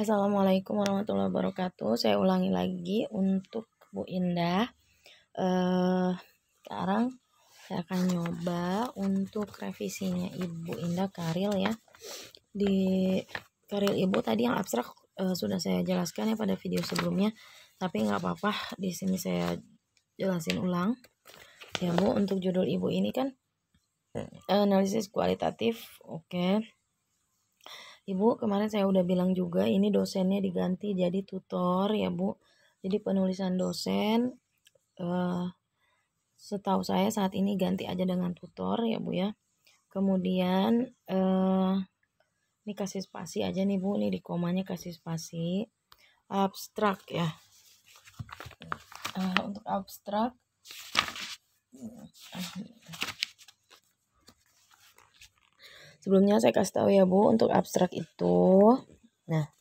Assalamualaikum warahmatullahi wabarakatuh. Saya ulangi lagi untuk Bu Indah. Sekarang saya akan nyoba untuk revisinya Ibu Indah Karil ya. Di Karil Ibu tadi yang abstrak sudah saya jelaskan ya pada video sebelumnya. Tapi nggak apa-apa, di sini saya jelasin ulang. Ya Bu, untuk judul Ibu ini kan analisis kualitatif. Oke. Ibu, kemarin saya udah bilang juga ini dosennya diganti jadi tutor ya Bu. Jadi penulisan dosen setahu saya saat ini ganti aja dengan tutor ya Bu ya. Kemudian ini kasih spasi aja nih Bu, nih di komanya kasih spasi. Abstrak ya. Untuk abstrak sebelumnya saya kasih tahu ya Bu, untuk abstrak itu, nah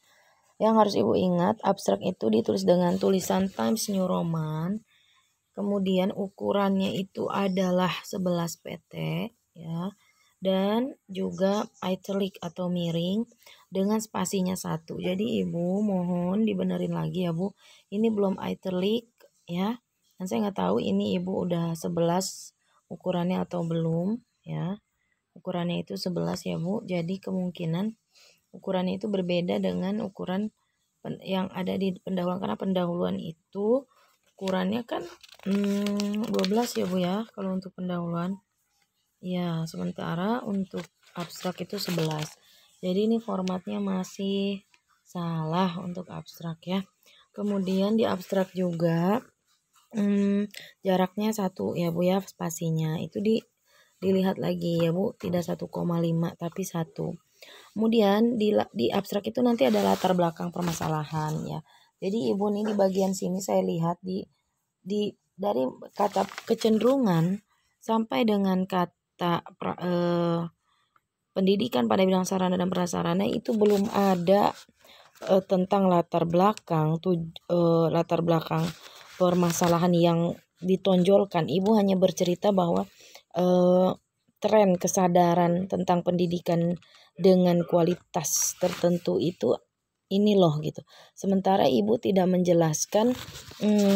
yang harus Ibu ingat, abstrak itu ditulis dengan tulisan Times New Roman. Kemudian ukurannya itu adalah 11 pt ya. Dan juga italic atau miring dengan spasinya 1. Jadi Ibu mohon dibenerin lagi ya Bu. Ini belum italic ya. Dan saya nggak tahu ini Ibu udah 11 ukurannya atau belum ya. Ukurannya itu 11 ya Bu. Jadi kemungkinan ukurannya itu berbeda dengan ukuran yang ada di pendahuluan, karena pendahuluan itu ukurannya kan 12 ya Bu ya kalau untuk pendahuluan ya, sementara untuk abstrak itu 11. Jadi ini formatnya masih salah untuk abstrak ya. Kemudian di abstrak juga jaraknya 1 ya Bu ya, spasinya itu dilihat lagi ya Bu, tidak 1,5 tapi 1. Kemudian di abstrak itu nanti ada latar belakang permasalahan ya. Jadi Ibu nih di bagian sini saya lihat dari kata kecenderungan sampai dengan kata pendidikan pada bidang sarana dan prasarana itu belum ada tentang latar belakang permasalahan yang ditonjolkan. Ibu hanya bercerita bahwa tren kesadaran tentang pendidikan dengan kualitas tertentu itu ini loh gitu. Sementara Ibu tidak menjelaskan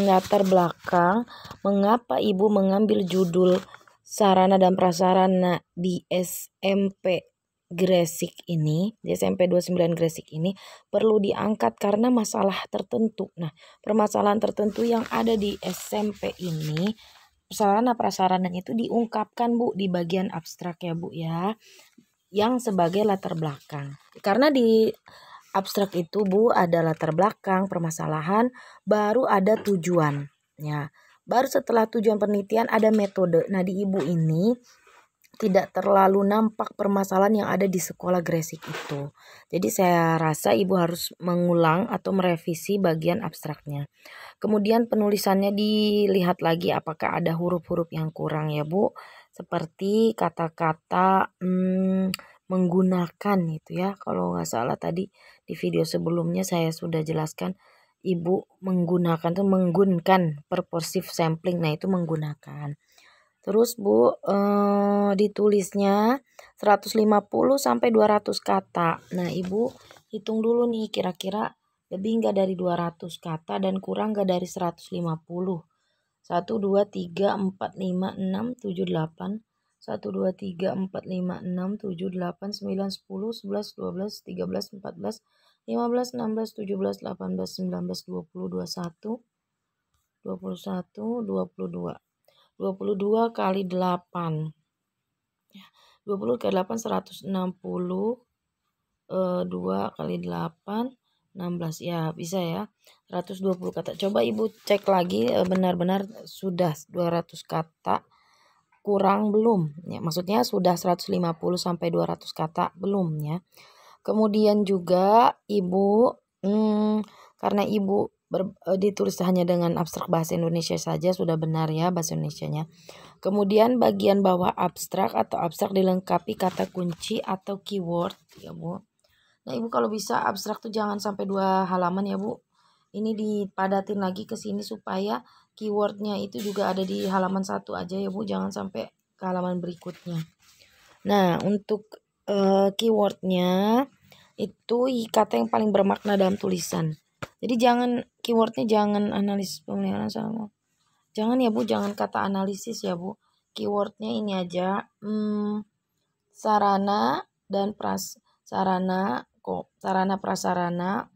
latar belakang mengapa Ibu mengambil judul sarana dan prasarana di SMP Gresik ini, di SMP 29 Gresik ini perlu diangkat karena masalah tertentu. Nah, permasalahan tertentu yang ada di SMP ini, sarana prasarana itu diungkapkan Bu di bagian abstrak ya Bu ya, yang sebagai latar belakang. Karena di abstrak itu Bu ada latar belakang permasalahan, baru ada tujuan ya. Baru setelah tujuan penelitian ada metode. Nah di Ibu ini tidak terlalu nampak permasalahan yang ada di sekolah Gresik itu. Jadi saya rasa Ibu harus mengulang atau merevisi bagian abstraknya. Kemudian penulisannya dilihat lagi apakah ada huruf-huruf yang kurang ya Bu. Seperti kata-kata menggunakan itu ya. Kalau nggak salah tadi di video sebelumnya saya sudah jelaskan Ibu menggunakan tuh menggunkan purposive sampling. Nah itu menggunakan. Terus Bu ditulisnya 150 sampai 200 kata. Nah Ibu hitung dulu nih kira-kira lebih enggak dari 200 kata dan kurang enggak dari 150. 1, 2, 3, 4, 5, 6, 7, 8. 1, 2, 3, 4, 5, 6, 7, 8, 9, 10, 11, 12, 13, 14, 15, 16, 17, 18, 19, 20, 21, 21, 22. 22 kali 8. 20 kali 8 160. 2 kali 8 16 ya bisa ya 120 kata. Coba Ibu cek lagi benar-benar sudah 200 kata kurang belum ya, maksudnya sudah 150 sampai 200 kata belum ya. Kemudian juga Ibu karena Ibu ditulis hanya dengan abstrak bahasa Indonesia saja sudah benar ya bahasa Indonesianya. Kemudian bagian bawah abstrak atau abstrak dilengkapi kata kunci atau keyword ya Bu. Nah Ibu kalau bisa abstrak tuh jangan sampai 2 halaman ya Bu. Ini dipadatin lagi ke sini supaya keywordnya itu juga ada di halaman 1 aja ya Bu. Jangan sampai ke halaman berikutnya. Nah untuk keywordnya Itu kata yang paling bermakna dalam tulisan. Jadi keywordnya jangan analisis pemeliharaan sama. Jangan ya Bu, jangan kata analisis ya Bu. Keywordnya ini aja. Sarana dan sarana prasarana,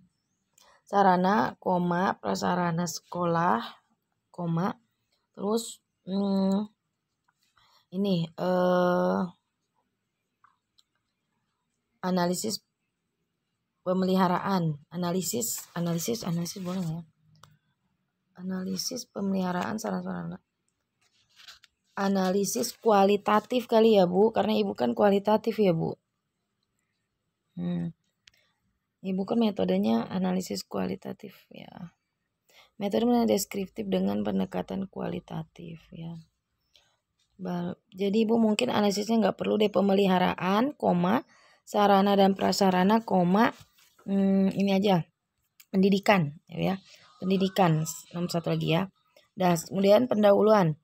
prasarana sekolah, terus ini analisis pemeliharaan, analisis boleh nggak ya? Analisis pemeliharaan sarana. Analisis kualitatif kali ya Bu, karena Ibu kan kualitatif ya Bu. Ibu kan metodenya analisis kualitatif ya. Metode deskriptif dengan pendekatan kualitatif ya. Jadi Ibu mungkin analisisnya nggak perlu deh pemeliharaan, sarana dan prasarana, ini aja pendidikan ya. Pendidikan nomor 1 lagi ya. Dan kemudian pendahuluan.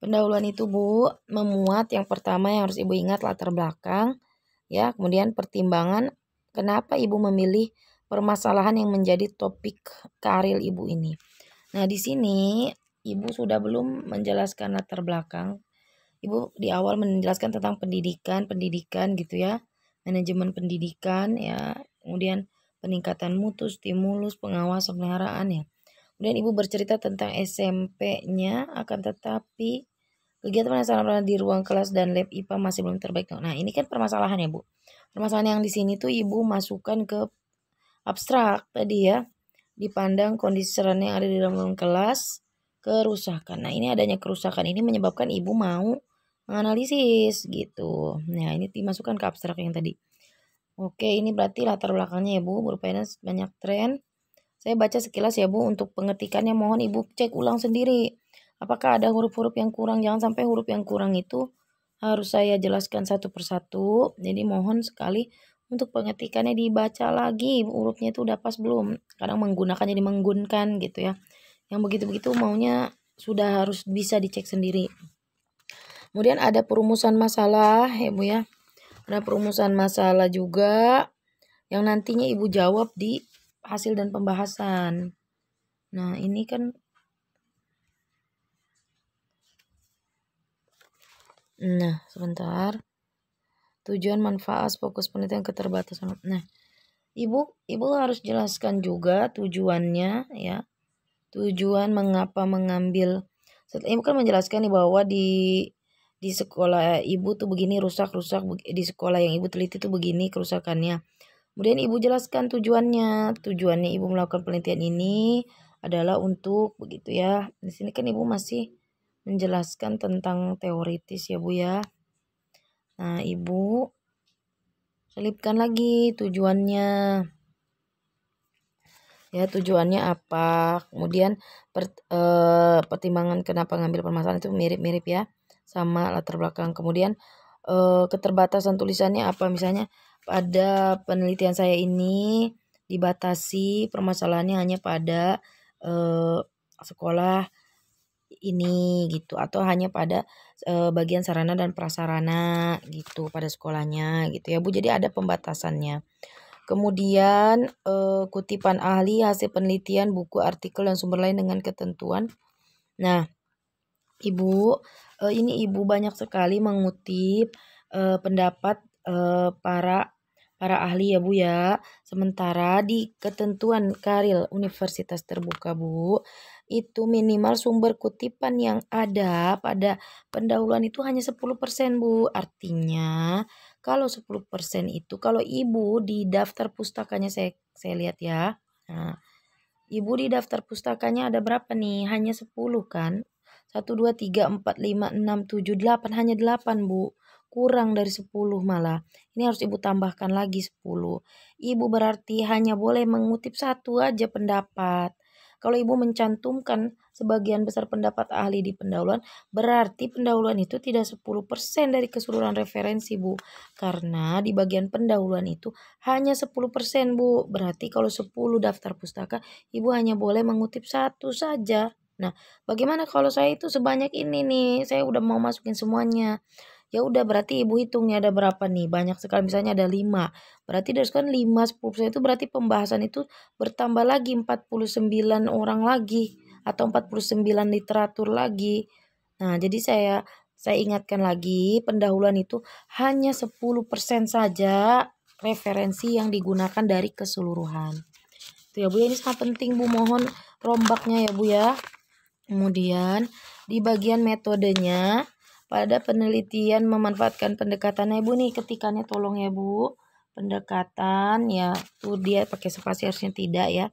Pendahuluan itu Bu memuat yang pertama yang harus Ibu ingat latar belakang ya, kemudian pertimbangan kenapa Ibu memilih permasalahan yang menjadi topik karir Ibu ini. Nah, di sini Ibu sudah belum menjelaskan latar belakang. Ibu di awal menjelaskan tentang pendidikan gitu ya. Manajemen pendidikan ya, kemudian peningkatan mutu, stimulus, pengawasan, pemeliharaan ya. Kemudian Ibu bercerita tentang SMP-nya, akan tetapi kegiatan pernah di ruang kelas dan lab IPA masih belum terbaik. Nah, ini kan permasalahan ya Bu. Permasalahan yang di sini tuh Ibu masukkan ke abstrak tadi ya. Dipandang kondisi sarana yang ada di dalam ruang kelas, kerusakan. Nah, ini adanya kerusakan ini menyebabkan Ibu mau menganalisis gitu. Nah, ini dimasukkan ke abstrak yang tadi. Oke, ini berarti latar belakangnya ya Bu, berupaya banyak tren. Saya baca sekilas ya Bu, untuk pengetikannya mohon Ibu cek ulang sendiri. Apakah ada huruf-huruf yang kurang? Jangan sampai huruf yang kurang itu harus saya jelaskan satu persatu. Jadi mohon sekali untuk pengetikannya dibaca lagi, hurufnya itu udah pas belum. Kadang menggunakan jadi menggunkan gitu ya. Yang begitu-begitu maunya sudah harus bisa dicek sendiri. Kemudian ada perumusan masalah ya Bu ya. Ada perumusan masalah juga yang nantinya Ibu jawab di hasil dan pembahasan. Nah, ini kan sebentar. Tujuan, manfaat, fokus penelitian, keterbatasan. Nah, Ibu harus jelaskan juga tujuannya ya. Tujuan mengapa mengambil. Ibu kan menjelaskan nih bahwa di sekolah Ibu tuh begini rusak di sekolah yang Ibu teliti tuh begini kerusakannya. Kemudian Ibu jelaskan tujuannya. Tujuannya Ibu melakukan penelitian ini adalah untuk begitu ya. Di sini kan Ibu masih menjelaskan tentang teoritis ya Bu ya. Nah, Ibu selipkan lagi tujuannya. Ya, tujuannya apa? Kemudian pertimbangan kenapa ngambil permasalahan itu mirip-mirip ya sama latar belakang. Kemudian keterbatasan tulisannya apa? Misalnya pada penelitian saya ini dibatasi permasalahannya hanya pada sekolah ini gitu, atau hanya pada bagian sarana dan prasarana gitu pada sekolahnya gitu ya Bu. Jadi ada pembatasannya. Kemudian kutipan ahli, hasil penelitian, buku, artikel, dan sumber lain dengan ketentuan. Nah, Ibu, ini Ibu banyak sekali mengutip pendapat para ahli ya Bu ya. Sementara di ketentuan Karil Universitas Terbuka Bu, itu minimal sumber kutipan yang ada pada pendahuluan itu hanya 10% Bu. Artinya kalau 10% itu, kalau Ibu di daftar pustakanya saya lihat ya. Nah, Ibu di daftar pustakanya ada berapa nih? Hanya 10 kan? 1, 2, 3, 4, 5, 6, 7, 8. Hanya 8 Bu. Kurang dari 10 malah. Ini harus Ibu tambahkan lagi 10. Ibu berarti hanya boleh mengutip satu aja pendapat. Kalau Ibu mencantumkan sebagian besar pendapat ahli di pendahuluan, berarti pendahuluan itu tidak 10% dari keseluruhan referensi Bu. Karena di bagian pendahuluan itu hanya 10% Bu. Berarti kalau 10 daftar pustaka, Ibu hanya boleh mengutip satu saja. Nah, bagaimana kalau saya itu sebanyak ini nih? Saya udah mau masukin semuanya. Ya udah berarti ibu hitung nih ada berapa nih, banyak sekali, misalnya ada 5. Berarti dari kan 5, 10% itu berarti pembahasan itu bertambah lagi 49 orang lagi atau 49 literatur lagi. Nah, jadi saya ingatkan lagi, pendahuluan itu hanya 10% saja referensi yang digunakan dari keseluruhan. Itu ya Bu, ini sangat penting Bu, mohon rombaknya ya Bu ya. Kemudian di bagian metodenya, pada penelitian memanfaatkan pendekatannya Bu nih, ketikannya tolong ya Bu. Pendekatan ya, tuh dia pakai spasi harusnya tidak ya.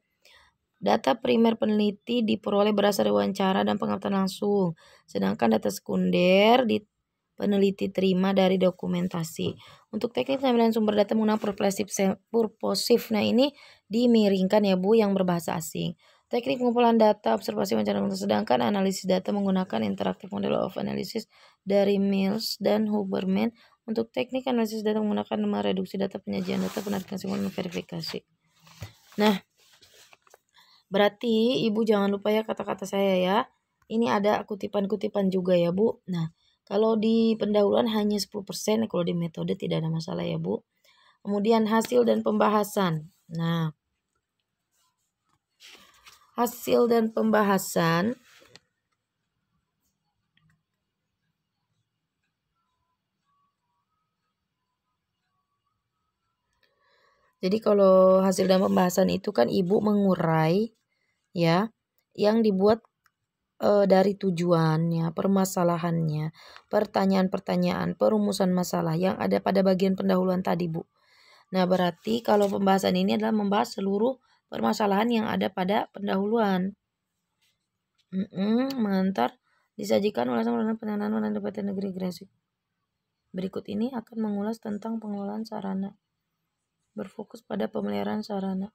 Data primer peneliti diperoleh berasal dari wawancara dan pengamatan langsung, sedangkan data sekunder di peneliti terima dari dokumentasi. Untuk teknik pengambilan sumber data menggunakan purposive, nah ini dimiringkan ya Bu, yang berbahasa asing. Teknik pengumpulan data, observasi wawancara, sedangkan analisis data menggunakan interactive model of analysis dari Mills dan Huberman. Untuk teknik analisis data menggunakan mereduksi data, penyajian data, penarikan simbol, dan verifikasi. Nah, berarti Ibu jangan lupa ya kata-kata saya ya. Ini ada kutipan-kutipan juga ya Bu. Nah, kalau di pendahuluan hanya 10%, kalau di metode tidak ada masalah ya Bu. Kemudian hasil dan pembahasan. Nah, hasil dan pembahasan jadi kalau hasil dan pembahasan itu kan Ibu mengurai ya yang dibuat dari tujuannya, permasalahannya, pertanyaan-pertanyaan, perumusan masalah yang ada pada bagian pendahuluan tadi Bu. Nah, berarti kalau pembahasan ini adalah membahas seluruh permasalahan yang ada pada pendahuluan. Mengantar disajikan ulasan penanganan dan debat negeri Gresik. Berikut ini akan mengulas tentang pengelolaan sarana. Berfokus pada pemeliharaan sarana.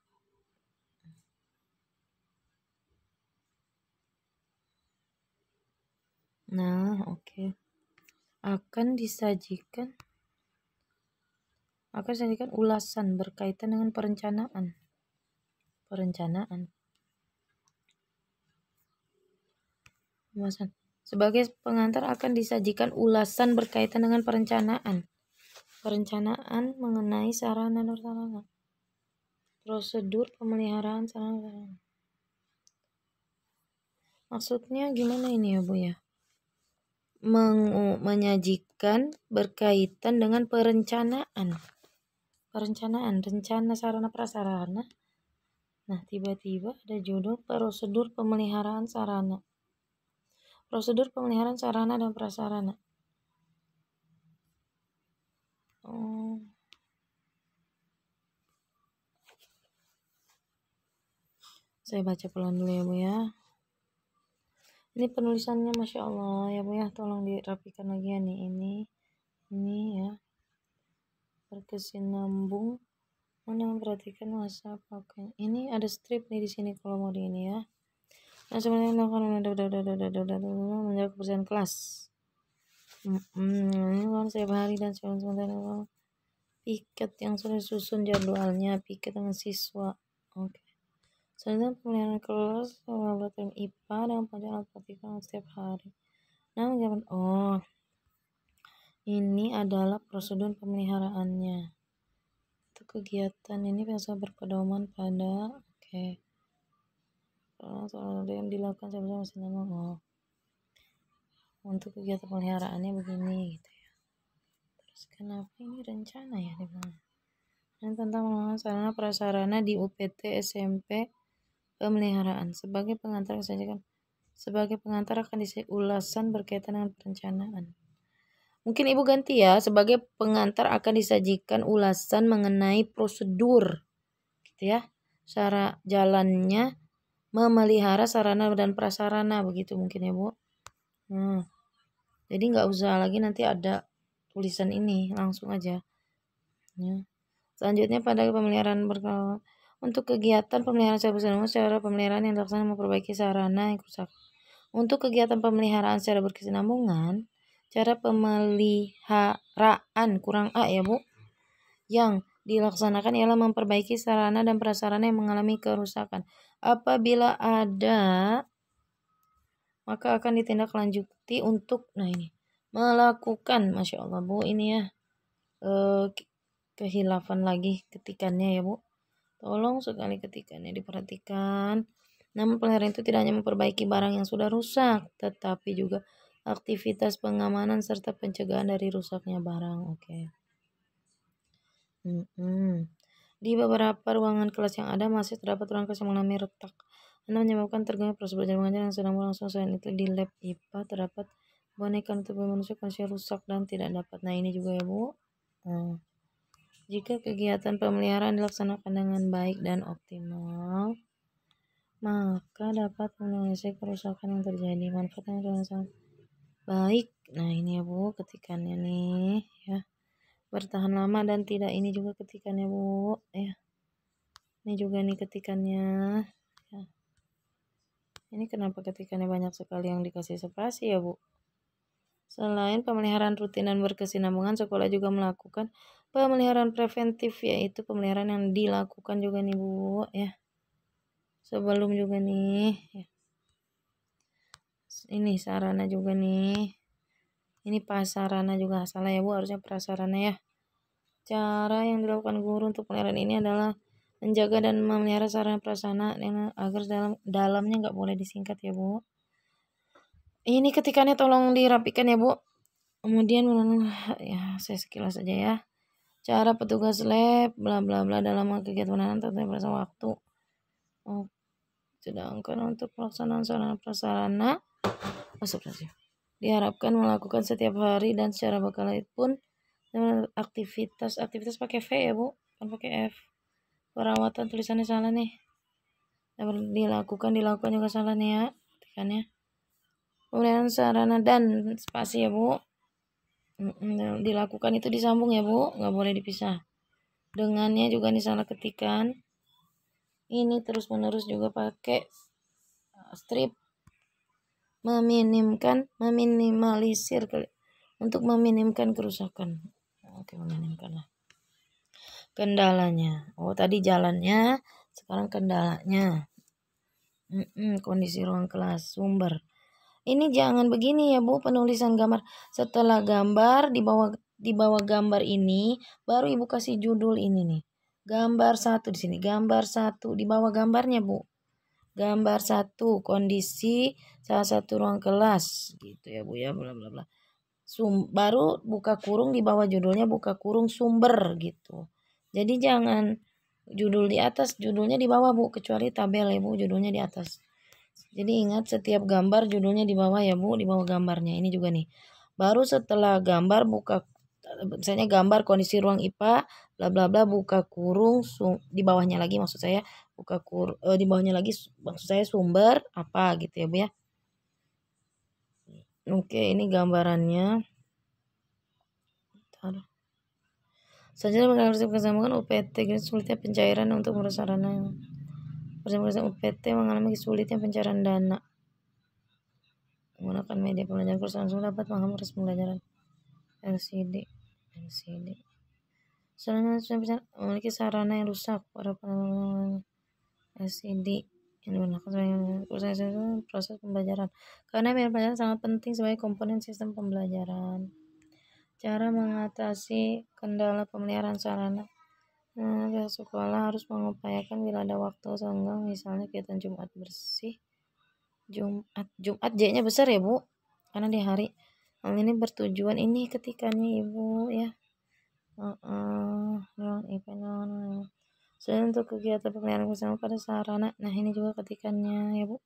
Nah, oke. Akan disajikan ulasan berkaitan dengan perencanaan. Sebagai pengantar akan disajikan ulasan berkaitan dengan perencanaan mengenai sarana dan prasarana, prosedur pemeliharaan sarana. Maksudnya gimana ini ya Bu ya? Menyajikan berkaitan dengan perencanaan, rencana sarana prasarana. Nah, tiba-tiba ada judul prosedur pemeliharaan sarana. Prosedur pemeliharaan sarana dan prasarana. Saya baca pelan dulu ya Bu ya. Ini penulisannya Masya Allah ya Bu ya, tolong dirapikan lagi ya nih, ini ya, berkesinambung. Mana memperhatikan WhatsApp. Oke, ini ada strip nih di sini kalau mau di ini ya. Nah, sebenarnya melakukan menjaga kebersihan kelas. Ini kan setiap hari dan sementara piket yang sudah disusun jadwalnya, piket dengan siswa. Oke. Selanjutnya pemeliharaan kelas laboratorium IPA dengan pelajaran alat praktikal setiap hari. Nah, ini adalah prosedur pemeliharaannya. Untuk kegiatan ini biasa berpedoman pada soal yang dilakukan sama untuk kegiatan pemeliharaannya begini gitu ya. Terus kenapa ini rencana ya dan tentang pengembangan sarana prasarana di UPT SMP pemeliharaan. Sebagai pengantar akan diisi ulasan berkaitan dengan perencanaan. Mungkin Ibu ganti ya, sebagai pengantar akan disajikan ulasan mengenai prosedur gitu ya, cara jalannya memelihara sarana dan prasarana, begitu mungkin ya Bu. Jadi nggak usah lagi nanti ada tulisan ini, langsung aja ya. Selanjutnya pada pemeliharaan berkala. Untuk kegiatan pemeliharaan secara pemeliharaan yang dilaksanakan memperbaiki sarana yang rusak. Untuk kegiatan pemeliharaan secara berkesinambungan, cara pemeliharaan kurang A ya Bu, yang dilaksanakan ialah memperbaiki sarana dan prasarana yang mengalami kerusakan. Apabila ada, maka akan ditindaklanjuti untuk melakukan, Masya Allah Bu, ini ya kehilafan lagi ketikannya ya Bu. Tolong sekali ketikannya diperhatikan. Namun peliharaan itu tidak hanya memperbaiki barang yang sudah rusak, tetapi juga aktivitas pengamanan serta pencegahan dari rusaknya barang. Oke. Di beberapa ruangan kelas yang ada masih terdapat ruang kelas yang mengalami retak. Anda menyebabkan terganggu proses belajar mengajar yang sedang berlangsung. Selain itu di lab IPA terdapat boneka untuk manusia rusak dan tidak dapat. Nah ini juga ya Bu. Jika kegiatan pemeliharaan dilaksanakan dengan baik dan optimal, maka dapat menyelesaikan kerusakan yang terjadi. Manfaatnya sangat baik. Nah ini ya Bu ketikannya nih ya. Bertahan lama dan tidak, ini juga ketikannya Bu ya. Ini juga nih ketikannya ya. Ini kenapa ketikannya banyak sekali yang dikasih spasi ya Bu. Selain pemeliharaan rutin dan berkesinambungan, sekolah juga melakukan pemeliharaan preventif, yaitu pemeliharaan yang dilakukan juga nih Bu ya. Sebelum juga nih ya. Ini sarana juga nih. Ini prasarana juga salah ya Bu, harusnya prasarana ya. Cara yang dilakukan guru untuk pemeliharaan ini adalah menjaga dan memelihara sarana prasarana agar dalamnya nggak boleh disingkat ya Bu. Ini ketikannya tolong dirapikan ya Bu. Kemudian ya saya sekilas saja ya. Cara petugas lab bla bla bla dalam kegiatan penanganan tentunya pada waktu. Sedangkan untuk pelaksanaan sarana prasarana diharapkan melakukan setiap hari dan secara berkala pun aktivitas pakai V ya Bu, kan pakai F. Perawatan tulisannya salah nih. Dilakukan juga salah nih ya, ketikannya. Kemudian sarana dan spasi ya Bu. Dilakukan itu disambung ya Bu, nggak boleh dipisah. Dengannya juga nih salah ketikan. Ini terus menerus juga pakai strip. Meminimalisir untuk meminimkan kerusakan. Oke, meminimkan lah. Kendalanya. Oh, tadi jalannya, sekarang kendalanya. Kondisi ruang kelas, sumber. Ini jangan begini ya Bu, penulisan gambar. Setelah gambar di bawah gambar ini baru Ibu kasih judul ini nih. Gambar 1 di sini, gambar 1 di bawah gambarnya Bu. Gambar 1 kondisi salah satu ruang kelas gitu ya Bu ya, bla bla bla. Baru buka kurung di bawah judulnya buka kurung sumber gitu. Jadi jangan judul di atas, judulnya di bawah Bu, kecuali tabel ya Bu, judulnya di atas. Jadi ingat setiap gambar judulnya di bawah ya Bu, di bawah gambarnya. Ini juga nih. Baru setelah gambar buka, misalnya gambar kondisi ruang IPA bla bla bla, buka kurung di bawahnya lagi maksud saya buka di bawahnya lagi maksud saya sumber apa gitu ya Bu ya. Oke, ini gambarannya. Selanjutnya mengenai kesambungan UPT, sulitnya pencairan untuk sarana. Bersama UPT mengalami kesulitan pencairan dana. Menggunakan media pembelajaran kursus langsung dapat memahami proses pembelajaran. LCD. Selanjutnya memiliki sarana yang rusak pada LCD yang digunakan sebagai proses pembelajaran. Karena media pembelajaran sangat penting sebagai komponen sistem pembelajaran. Cara mengatasi kendala pemeliharaan sarana. Pihak sekolah harus mengupayakan bila ada waktu senggang, misalnya kegiatan Jumat bersih. Jumat J-nya besar ya Bu, karena di hari. Hal ini bertujuan ini ketikannya Ibu ya. Selain untuk kegiatan pemeliharaan bersama pada sarana. Nah ini juga ketikannya ya Bu.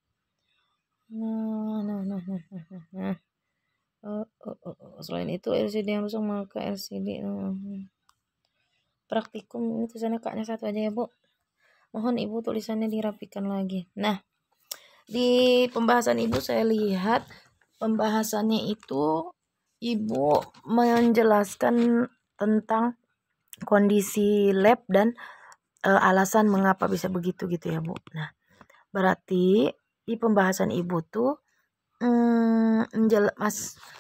Nah. Selain itu LCD yang rusak maka LCD. Praktikum ini tulisannya kaknya satu aja ya Bu. Mohon Ibu tulisannya dirapikan lagi. Nah, di pembahasan Ibu saya lihat pembahasannya itu Ibu menjelaskan tentang kondisi lab dan alasan mengapa bisa begitu gitu ya Bu. Nah, berarti di pembahasan Ibu tuh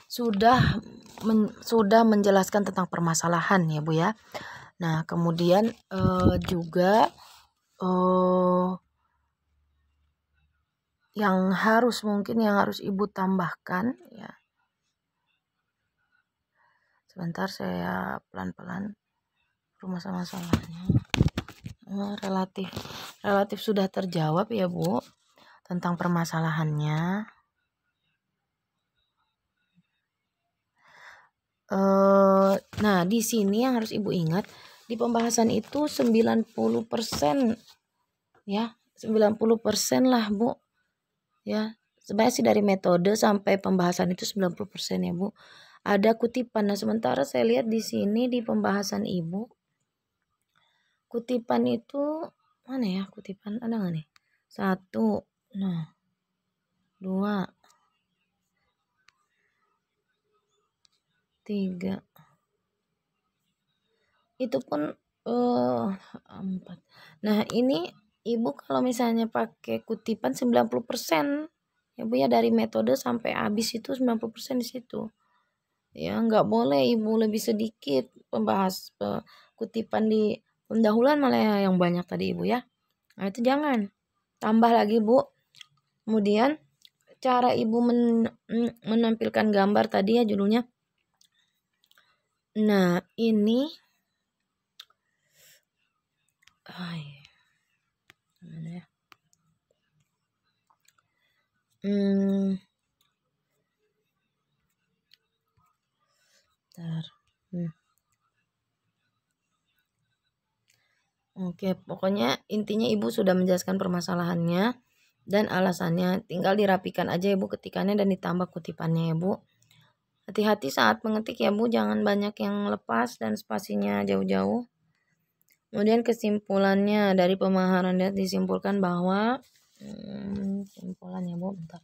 sudah menjelaskan tentang permasalahan ya Bu ya. Nah, kemudian juga yang harus Ibu tambahkan ya. Sebentar saya pelan-pelan masalahnya. Relatif sudah terjawab ya Bu tentang permasalahannya. Nah di sini yang harus Ibu ingat, di pembahasan itu 90% ya, 90% lah Bu ya. Sebenarnya sih dari metode sampai pembahasan itu 90% ya Bu. Ada kutipan. Nah, sementara saya lihat di sini di pembahasan Ibu, kutipan itu mana ya? Kutipan ada nggak nih? 1, nah 2, 3. Itu pun 4. Nah, ini Ibu kalau misalnya pakai kutipan 90% ya Bu ya, dari metode sampai habis itu 90% di situ. Ya, nggak boleh Ibu lebih sedikit kutipan di pendahuluan malah yang banyak tadi Ibu ya. Nah, itu jangan. Tambah lagi Bu. Kemudian cara Ibu menampilkan gambar tadi ya judulnya. Nah, ini gimana ya? Bentar. Oke, pokoknya intinya Ibu sudah menjelaskan permasalahannya dan alasannya. Tinggal dirapikan aja Ibu ketikannya dan ditambah kutipannya ya Bu. Hati-hati saat mengetik ya Bu, jangan banyak yang lepas dan spasinya jauh-jauh. Kemudian kesimpulannya dari pemahaman disimpulkan bahwa kesimpulan ya Bu, bentar.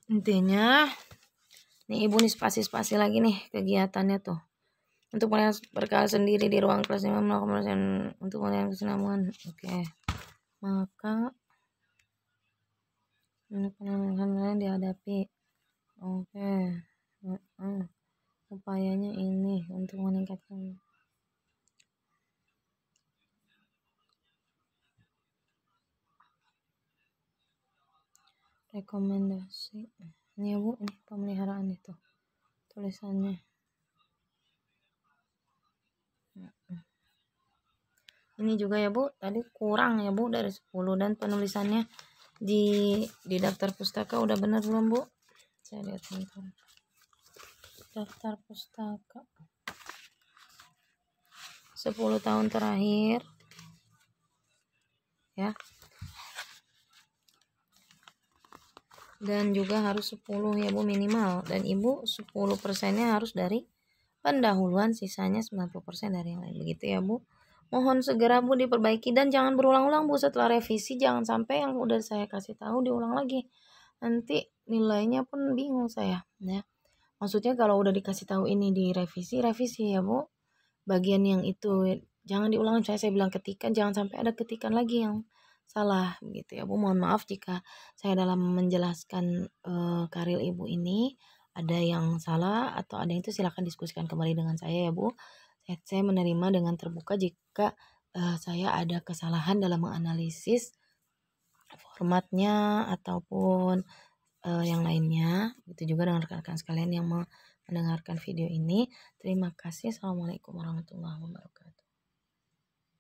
Intinya nih Ibu nih spasi-spasi lagi nih kegiatannya tuh. Untuk melihat berkala sendiri di ruang kelas melakukan untuk melihat kesinambungan. Oke. Maka penanganan dihadapi. Oke. Upayanya ini untuk meningkatkan rekomendasi. Ini ya Bu, ini pemeliharaan itu tulisannya. Ini juga ya Bu, tadi kurang ya Bu dari 10 dan penulisannya di daftar pustaka udah benar belum Bu? Saya lihat sebentar. Daftar pustaka 10 tahun terakhir ya. Dan juga harus 10 ya Bu minimal, dan Ibu 10%-nya harus dari pendahuluan, sisanya 90% dari yang lain, begitu ya Bu. Mohon segera Bu diperbaiki dan jangan berulang-ulang Bu, setelah revisi jangan sampai yang udah saya kasih tahu diulang lagi. Nanti nilainya pun bingung saya ya. Maksudnya kalau udah dikasih tahu ini revisi ya Bu. Bagian yang itu jangan diulang, saya bilang ketikan, jangan sampai ada ketikan lagi yang salah gitu ya Bu. Mohon maaf jika saya dalam menjelaskan karya Ibu ini ada yang salah atau ada yang itu, silakan diskusikan kembali dengan saya ya Bu. Saya menerima dengan terbuka jika saya ada kesalahan dalam menganalisis formatnya ataupun yang lainnya. Itu juga dengan rekan-rekan sekalian yang mendengarkan video ini. Terima kasih. Assalamualaikum warahmatullahi wabarakatuh.